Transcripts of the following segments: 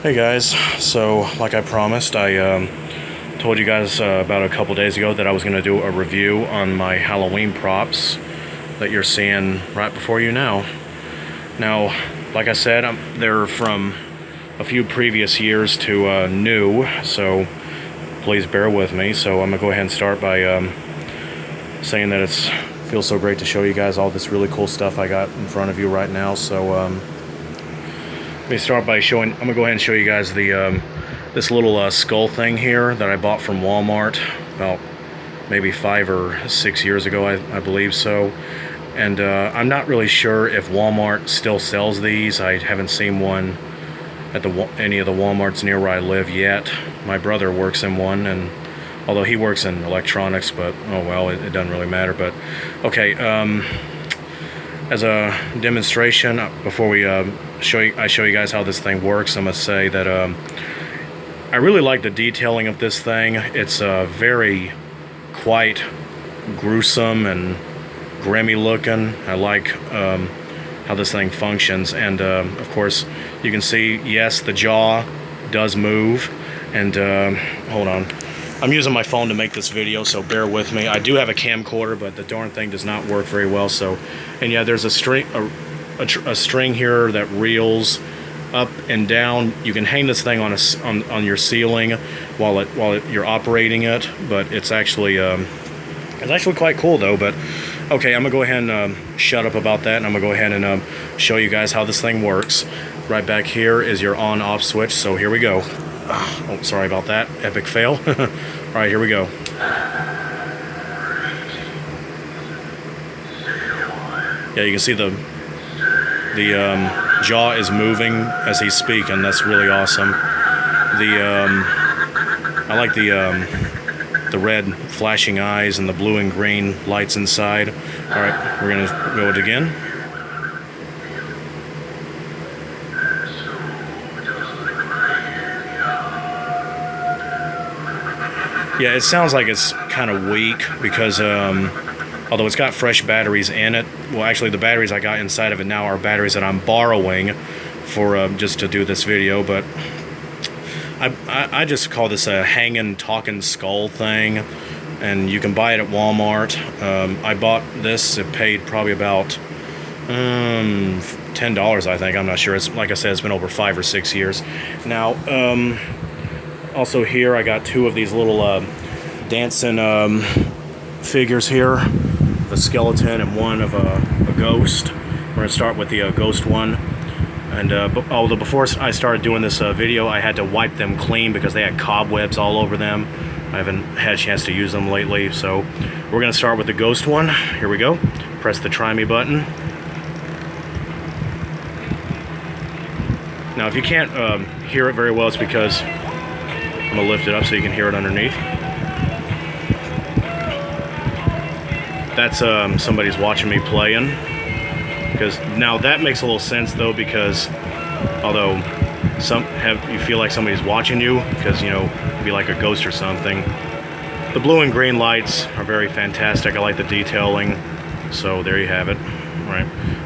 Hey guys, so like I promised, I told you guys about a couple days ago that I was going to do a review on my Halloween props that you're seeing right before you now. Now, like I said, they're from a few previous years to new, so please bear with me. So I'm going to go ahead and start by saying that it feels so great to show you guys all this really cool stuff I got in front of you right now. So let me start by showing. I'm gonna go ahead and show you guys the this little skull thing here that I bought from Walmart about maybe 5 or 6 years ago, I believe so. And I'm not really sure if Walmart still sells these. I haven't seen one at any of the Walmarts near where I live yet. My brother works in one, and although he works in electronics, but oh well, it doesn't really matter. But okay, as a demonstration, before we show you guys how this thing works, I'm gonna say that I really like the detailing of this thing. It's very quite gruesome and grimy looking. I like how this thing functions, and of course you can see, yes, the jaw does move. And hold on, I'm using my phone to make this video, so bear with me. I do have a camcorder, but the darn thing does not work very well. So, and yeah, there's a string here that reels up and down. You can hang this thing on your ceiling while you're operating it, but it's actually quite cool though. But okay, I'm gonna go ahead and shut up about that, and I'm gonna go ahead and show you guys how this thing works. Right back here is your on-off switch. So here we go. Oh, sorry about that. Epic fail. All right, here we go. Yeah, you can see the jaw is moving as he's speaking. That's really awesome. I like the red flashing eyes and the blue and green lights inside. All right, we're gonna go it again. Yeah, it sounds like it's kind of weak because although it's got fresh batteries in it, well, actually the batteries I got inside of it now are batteries that I'm borrowing for just to do this video. But I just call this a hanging talking skull thing, and you can buy it at Walmart. I bought this. It paid probably about $10, I think. I'm not sure. It's, like I said, it's been over 5 or 6 years now. Also here I got 2 of these little dancing figures here, a skeleton and one of a ghost. We're gonna start with the ghost one. And although before I started doing this video, I had to wipe them clean because they had cobwebs all over them. I haven't had a chance to use them lately, so we're gonna start with the ghost one. Here we go. Press the try me button. Now if you can't hear it very well, it's because I'm gonna lift it up so you can hear it underneath. That's somebody's watching me playing. Because now that makes a little sense though, because although you feel like somebody's watching you, because you know, it'd be like a ghost or something. The blue and green lights are very fantastic. I like the detailing. So there you have it. All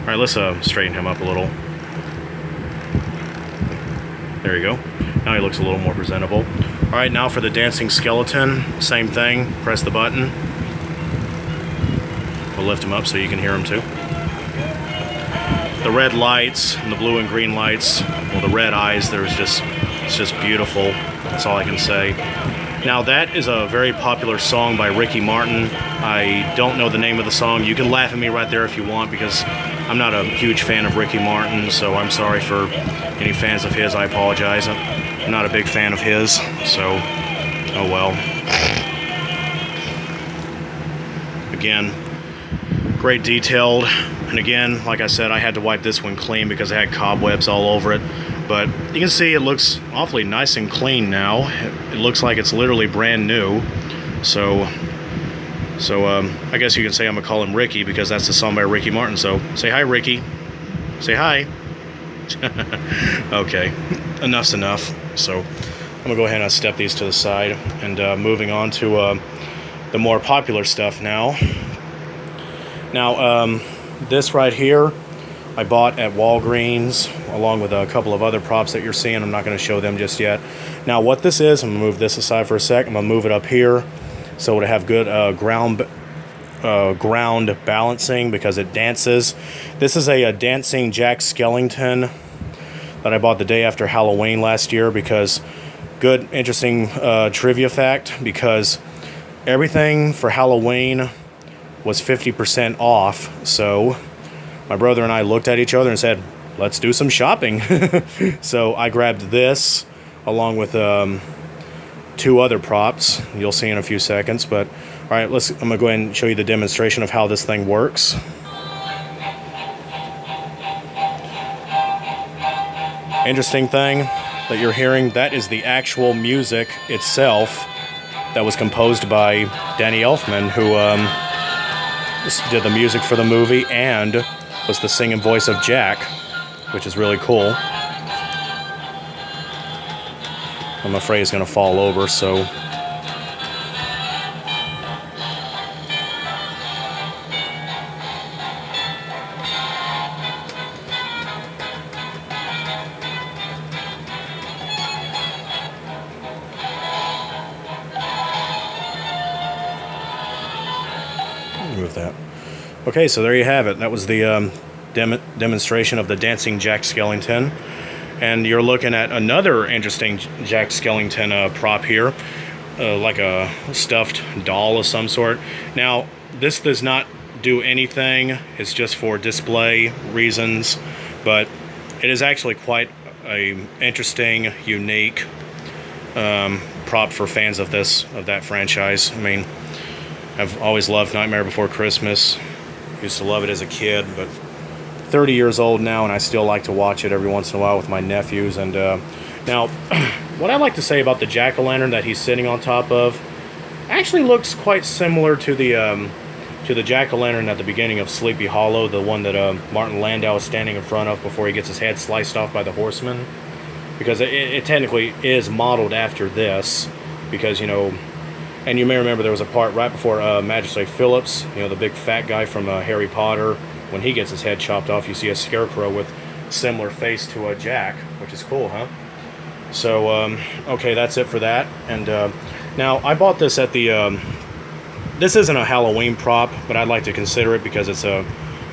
right, let's straighten him up a little. There you go. Now he looks a little more presentable. All right, now for the dancing skeleton, same thing. Press the button. We'll lift him up so you can hear him too. The red lights and the blue and green lights, well, the red eyes, it's just beautiful. That's all I can say. Now that is a very popular song by Ricky Martin. I don't know the name of the song. You can laugh at me right there if you want, because I'm not a huge fan of Ricky Martin, so I'm sorry for any fans of his. I apologize. I'm not a big fan of his, so oh well. Again, great detailed, and again, like I said, I had to wipe this one clean because it had cobwebs all over it. But you can see it looks awfully nice and clean now. It looks like it's literally brand new. So I guess you can say I'm gonna call him Ricky because that's the song by Ricky Martin. So say hi, Ricky. Say hi. Okay, enough's enough. So I'm gonna go ahead and step these to the side, and moving on to the more popular stuff now. Now this right here I bought at Walgreens, along with a couple of other props that you're seeing. I'm not going to show them just yet. Now, what this is, I'm going to move this aside for a sec. I'm going to move it up here so it'll have good ground balancing because it dances. This is a dancing Jack Skellington that I bought the day after Halloween last year because, good, interesting trivia fact, because everything for Halloween was 50% off, so my brother and I looked at each other and said, let's do some shopping. So I grabbed this along with 2 other props you'll see in a few seconds. But all right, I'm gonna go ahead and show you the demonstration of how this thing works. Interesting thing that you're hearing, that is the actual music itself that was composed by Danny Elfman, who did the music for the movie and was the singing voice of Jack, which is really cool. I'm afraid it's going to fall over, so... Move that. Okay, so there you have it. That was the demonstration of the dancing Jack Skellington. And you're looking at another interesting Jack Skellington prop here, like a stuffed doll of some sort. Now, this does not do anything. It's just for display reasons, but it is actually quite a interesting, unique prop for fans of that franchise. I mean, I've always loved Nightmare Before Christmas. Used to love it as a kid, but 30 years old now, and I still like to watch it every once in a while with my nephews. And now, what I like to say about the jack-o'-lantern that he's sitting on top of actually looks quite similar to the jack-o'-lantern at the beginning of Sleepy Hollow, the one that Martin Landau is standing in front of before he gets his head sliced off by the horseman. Because it technically is modeled after this, because, you know, and you may remember there was a part right before Magistrate Phillips, you know, the big fat guy from Harry Potter. When he gets his head chopped off, you see a scarecrow with similar face to a Jack, which is cool, huh? So, okay, that's it for that. And now, I bought this at the... this isn't a Halloween prop, but I'd like to consider it because it's a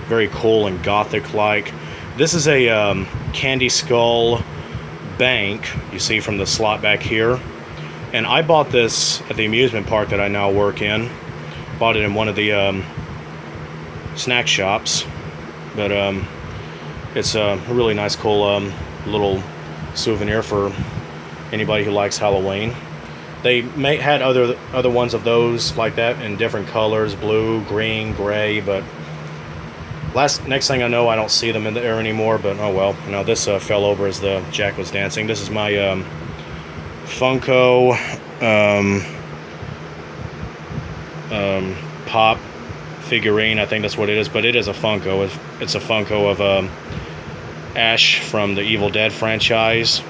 very cool and gothic-like. This is a Candy Skull bank, you see from the slot back here. And I bought this at the amusement park that I now work in. Bought it in one of the snack shops. But it's a really nice, cool little souvenir for anybody who likes Halloween. They had other ones of those like that in different colors, blue, green, gray, but next thing I know, I don't see them in the air anymore, but oh well. Now this fell over as the Jack was dancing. This is my Funko Pop figurine, I think that's what it is, but it is a Funko. It's a Funko of Ash from the Evil Dead franchise.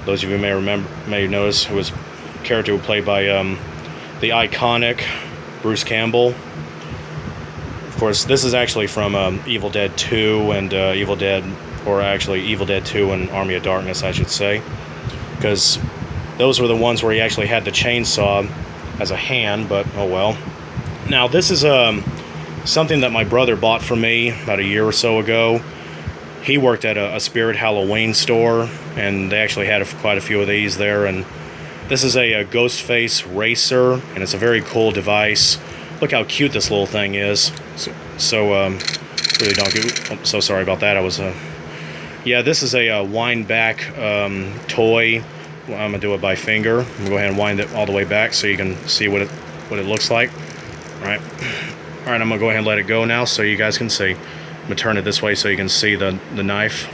Those of you may notice it was a character played by the iconic Bruce Campbell. Of course, this is actually from Evil Dead 2 and Evil Dead 2 and Army of Darkness, I should say, because those were the ones where he actually had the chainsaw as a hand, but oh well. Now, this is something that my brother bought for me about a year or so ago. He worked at a Spirit Halloween store, and they actually had quite a few of these there. And this is a Ghostface Racer, and it's a very cool device. Look how cute this little thing is. Really don't get... I'm so sorry about that. Yeah, this is a wind back toy. I'm gonna do it by finger. I'm gonna go ahead and wind it all the way back so you can see what it looks like. All right, I'm gonna go ahead and let it go now so you guys can see. I'm gonna turn it this way so you can see the knife.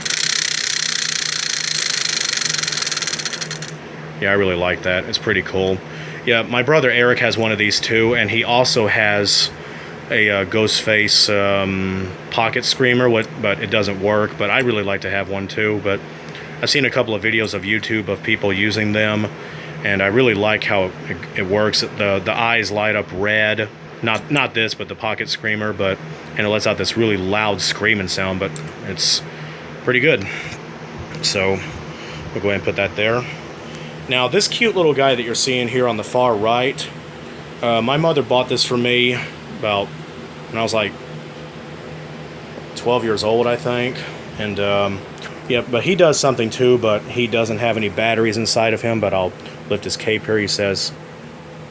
Yeah, I really like that. It's pretty cool. Yeah, my brother Eric has one of these too, and he also has a Ghostface pocket screamer, but it doesn't work. But I really like to have one too. But I've seen a couple of videos of YouTube of people using them, and I really like how it works. The eyes light up red Not this, but the Pocket Screamer, and it lets out this really loud screaming sound, but it's pretty good. So we'll go ahead and put that there. Now this cute little guy that you're seeing here on the far right, my mother bought this for me about when I was like 12 years old, I think. And yeah, but he does something too, but he doesn't have any batteries inside of him. But I'll lift his cape here. He says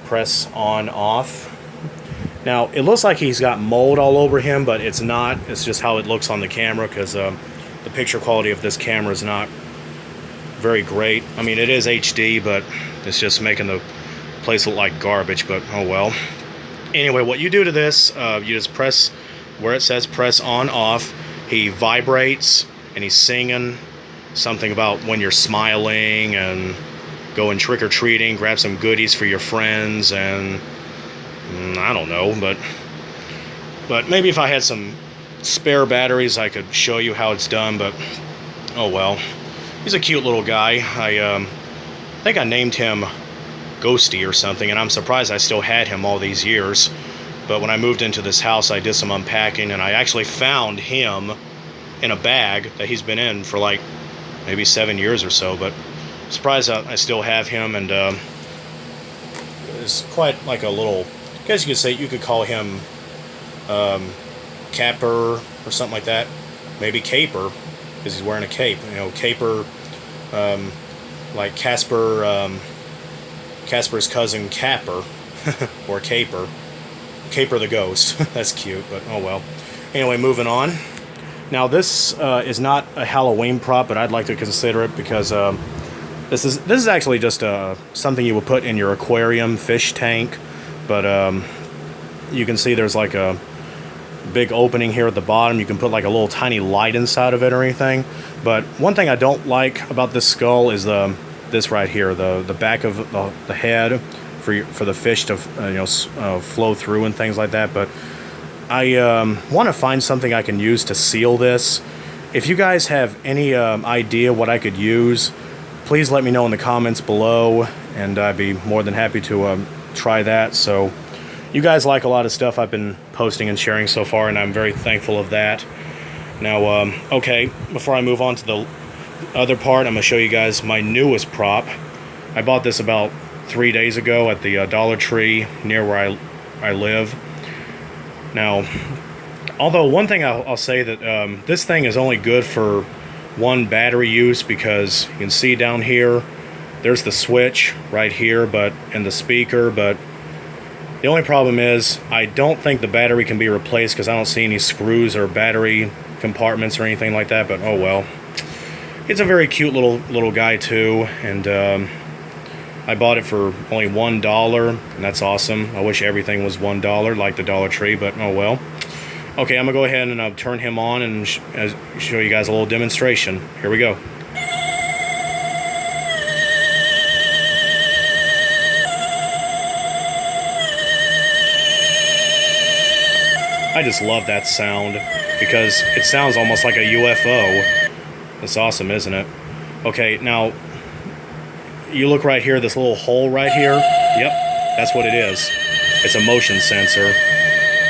press on off. Now it looks like he's got mold all over him, but it's not. It's just how it looks on the camera, because the picture quality of this camera is not very great. I mean, it is HD, but it's just making the place look like garbage, but oh well. Anyway, what you do to this, you just press where it says press on off. He vibrates and he's singing something about when you're smiling and going trick-or-treating, grab some goodies for your friends, and I don't know, but maybe if I had some spare batteries I could show you how it's done, but oh well. He's a cute little guy. I think I named him Ghosty or something, and I'm surprised I still had him all these years. But when I moved into this house, I did some unpacking, and I actually found him in a bag that he's been in for like maybe 7 years or so. But I'm surprised I still have him, and it's quite like a little, I guess you could say, you could call him Capper or something like that. Maybe Caper, because he's wearing a cape. You know, Caper, like Casper's cousin Capper, or Caper. Caper the Ghost. That's cute, but oh well. Anyway, moving on. Now this is not a Halloween prop, but I'd like to consider it because this is actually just something you would put in your aquarium fish tank. But you can see there's like a big opening here at the bottom. You can put like a little tiny light inside of it or anything. But one thing I don't like about this skull is this right here, the back of the head for the fish to flow through and things like that. But I want to find something I can use to seal this. If you guys have any idea what I could use, please let me know in the comments below, and I'd be more than happy to try that. So you guys like a lot of stuff I've been posting and sharing so far, and I'm very thankful of that. Now, okay, before I move on to the other part, I'm going to show you guys my newest prop. I bought this about 3 days ago at the Dollar Tree near where I live. Now, although one thing I'll say that this thing is only good for one battery use, because you can see down here, there's the switch right here, but in the speaker, but the only problem is I don't think the battery can be replaced because I don't see any screws or battery compartments or anything like that, but oh well. It's a very cute little guy too, and I bought it for only $1, and that's awesome. I wish everything was $1 like the Dollar Tree, but oh well. Okay, I'm gonna go ahead and turn him on and show you guys a little demonstration. Here we go. I just love that sound because it sounds almost like a UFO. That's awesome, isn't it? Okay, now you look right here, this little hole right here. Yep, that's what it is. It's a motion sensor,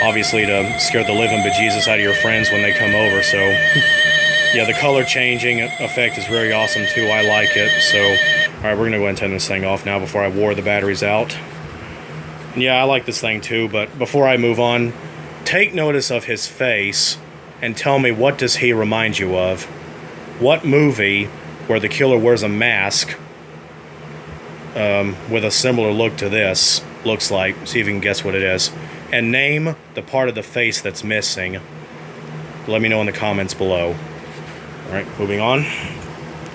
obviously to scare the living bejesus out of your friends when they come over. So yeah, the color changing effect is very awesome too. I like it. So all right, we're gonna go ahead and turn this thing off now before I wore the batteries out. And yeah, I like this thing too, but before I move on, take notice of his face and tell me, what does he remind you of? What movie where the killer wears a mask with a similar look to this looks like? See if you can guess what it is. And name the part of the face that's missing. Let me know in the comments below. Alright, moving on.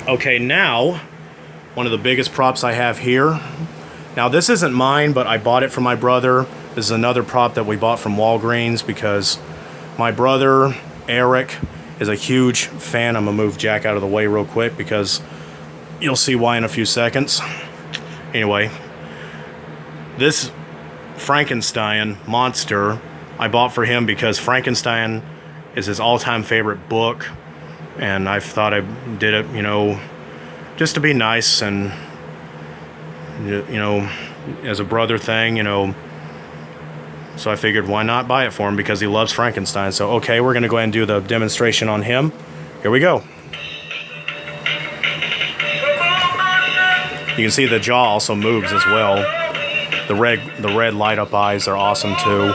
Okay, now, one of the biggest props I have here. Now, this isn't mine, but I bought it from my brother. This is another prop that we bought from Walgreens because my brother, Eric, is a huge fan. I'm going to move Jack out of the way real quick because you'll see why in a few seconds. Anyway, this Frankenstein monster I bought for him because Frankenstein is his all-time favorite book, and I thought I did it, you know, just to be nice and, you know, as a brother thing, you know, So I figured, why not buy it for him, because he loves Frankenstein. So, okay, we're going to go ahead and do the demonstration on him. Here we go. You can see the jaw also moves as well. The red light up eyes are awesome too.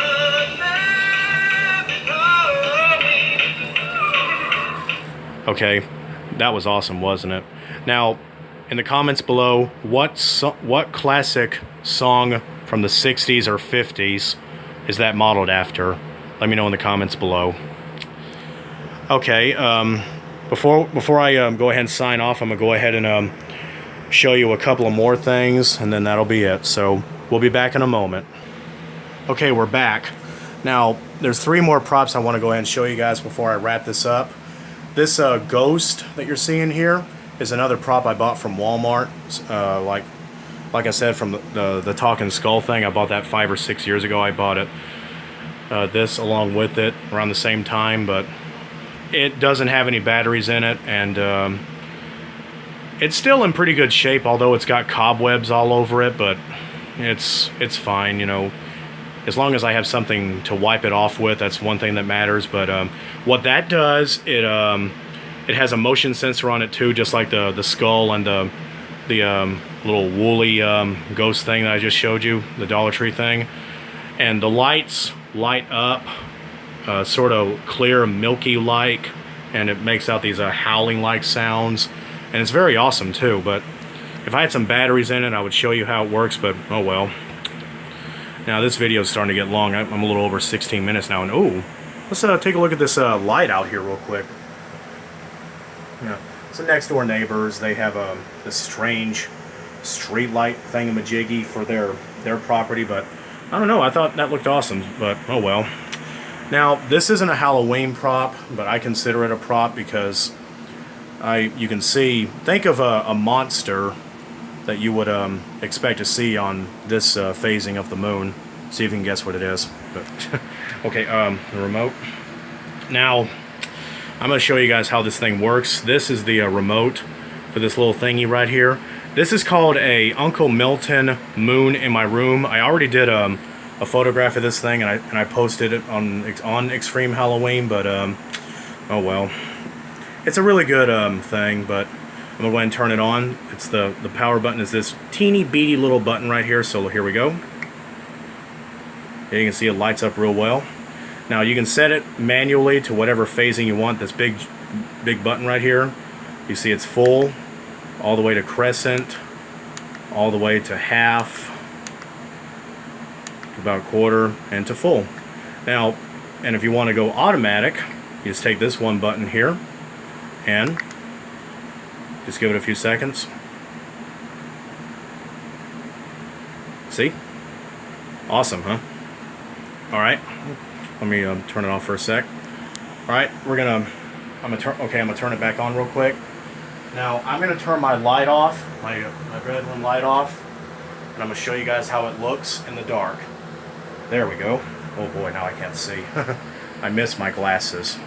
Okay, that was awesome, wasn't it? Now, in the comments below, what classic song from the 60s or 50s is that modeled after? Let me know in the comments below. Okay, before I go ahead and sign off, I'm gonna go ahead and show you a couple of more things, and then that'll be it. So we'll be back in a moment. Okay, we're back. Now, there's 3 more props I want to go ahead and show you guys before I wrap this up. This ghost that you're seeing here is another prop I bought from Walmart. Like I said, from the Talking Skull thing. I bought that 5 or 6 years ago. I bought it this along with it around the same time, but it doesn't have any batteries in it, and it's still in pretty good shape, although it's got cobwebs all over it, but it's fine, you know. As long as I have something to wipe it off with, that's one thing that matters. But what that does, it has a motion sensor on it too, just like the skull and the little woolly ghost thing that I just showed you, the Dollar Tree thing. And the lights light up sort of clear, milky-like, and it makes out these howling-like sounds. And it's very awesome too. But if I had some batteries in it, I would show you how it works, but oh well. Now this video is starting to get long. I'm a little over 16 minutes now, and ooh, let's take a look at this light out here real quick. Yeah, so next door neighbors, they have this strange street light thingamajiggy for their property, but I don't know, I thought that looked awesome, but oh well. Now this isn't a Halloween prop, but I consider it a prop because you can see, think of a monster that you would expect to see on this phasing of the moon. See if you can guess what it is. But okay, the remote. Now, I'm going to show you guys how this thing works. This is the remote for this little thingy right here. This is called a Uncle Milton Moon in My Room. I already did a photograph of this thing, and I posted it on Extreme Halloween, but oh well. It's a really good thing, but I'm going to go ahead and turn it on. It's the power button is this teeny beady little button right here, so here we go. There you can see it lights up real well. Now you can set it manually to whatever phasing you want. This big button right here, you see it's full, all the way to crescent, all the way to half, about quarter, and to full. Now, and if you want to go automatic, you just take this one button here and just give it a few seconds. See? Awesome, huh? Alright. Let me turn it off for a sec. Alright, I'm gonna turn it back on real quick. Now, I'm gonna turn my light off, my bedroom light off, and I'm gonna show you guys how it looks in the dark. There we go. Oh boy, now I can't see. I missed my glasses.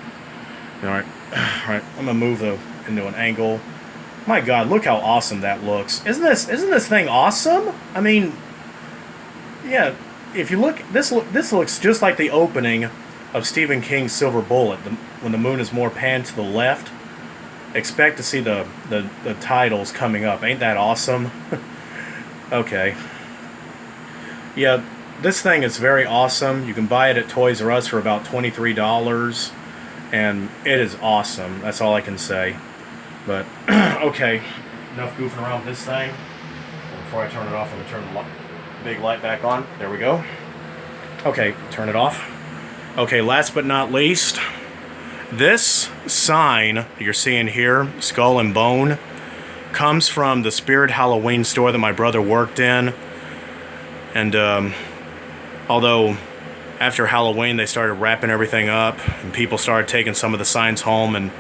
Alright, I'm gonna move into an angle. My God, look how awesome that looks. Isn't this thing awesome? I mean, yeah, if you look, this looks just like the opening of Stephen King's Silver Bullet, when the moon is more panned to the left. Expect to see the titles coming up. Ain't that awesome? Okay. Yeah, this thing is very awesome. You can buy it at Toys R Us for about $23, and it is awesome. That's all I can say. But, okay, enough goofing around with this thing. Before I turn it off, I'm going to turn the big light back on. There we go. Okay, turn it off. Okay, last but not least, this sign you're seeing here, Skull and Bone, comes from the Spirit Halloween store that my brother worked in. And although after Halloween they started wrapping everything up and people started taking some of the signs home, and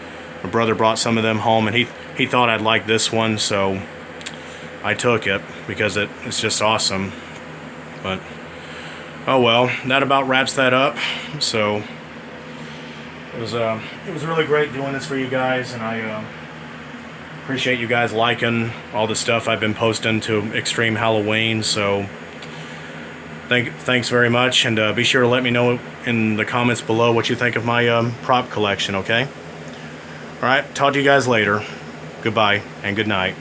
my brother brought some of them home, and he thought I'd like this one, so I took it because it's just awesome. But oh well, that about wraps that up. So it was really great doing this for you guys, and I appreciate you guys liking all the stuff I've been posting to Extreme Halloween. So Thanks very much, and be sure to let me know in the comments below what you think of my prop collection, okay? Alright, talk to you guys later. Goodbye, and good night.